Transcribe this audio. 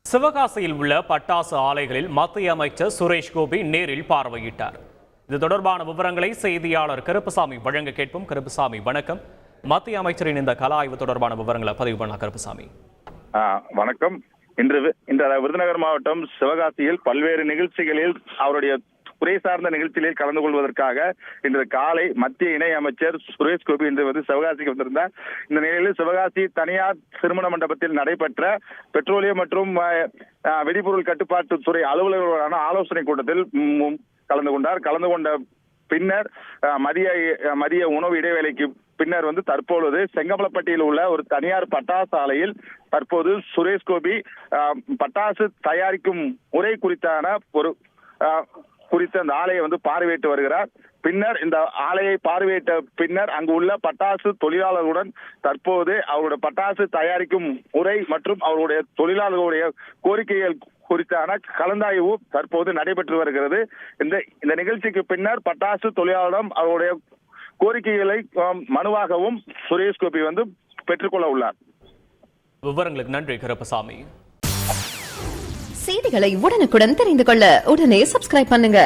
சிவகாசியில் உள்ள பட்டாசு ஆலைகளில் மத்திய அமைச்சர் சுரேஷ் கோபி நேரில் பார்வையிட்டார். இது தொடர்பான விவரங்களை செய்தியாளர் கருப்பசாமி வழங்க கேட்போம். கருப்பசாமி வணக்கம். மத்திய அமைச்சரின் இந்த கல ஆய்வு தொடர்பான விவரங்களை பதிவு பண்ண கருப்பசாமி. வணக்கம். இன்று விருதுநகர் மாவட்டம் சிவகாசியில் பல்வேறு நிகழ்ச்சிகளில் அவருடைய துறை சார்ந்த நிகழ்ச்சிகளில் கலந்து கொள்வதற்காக இன்று காலை மத்திய இணை அமைச்சர் சுரேஷ் கோபி இன்று சிவகாசிக்கு வந்திருந்தார். இந்த நிலையில் சிவகாசி தனியார் திருமண மண்டபத்தில் நடைபெற்ற பெட்ரோலியம் மற்றும் வெடிபொருள் கட்டுப்பாட்டுத்துறை அலுவலர்களுடனான ஆலோசனை கூட்டத்தில் கலந்து கொண்டார். கலந்து கொண்ட பின்னர் மதிய உணவு இடைவேளைக்கு பின்னர் தற்பொழுது செங்கமலப்பட்டியில் உள்ள ஒரு தனியார் பட்டாசு ஆலையில் தற்போது சுரேஷ் கோபி பட்டாசு தயாரிக்கும் முறை குறித்த அந்த ஆலையை பார்வையிட்டு வருகிறார். பின்னர் இந்த ஆலையை பார்வையிட்ட பின்னர் அங்கு உள்ள பட்டாசு தொழிலாளர்களுடன் தற்போது அவருடைய பட்டாசு தயாரிக்கும் முறை மற்றும் அவருடைய தொழிலாளர்களுடைய கோரிக்கைகள் குறித்தான கலந்தாய்வு தற்போது நடைபெற்று வருகிறது. இந்த நிகழ்ச்சிக்கு பின்னர் பட்டாசு தொழிலாளரிடம் அவருடைய கோரிக்கைகளை மனுவாகவும் சுரேஷ் கோபி பெற்றுக்கொள்ள உள்ளார். விவரங்களுக்கு நன்றி கருப்பசாமி. செய்திகளை உடனுக்குடன் தெரிந்து கொள்ள உடனே சப்ஸ்கிரைப் பண்ணுங்க.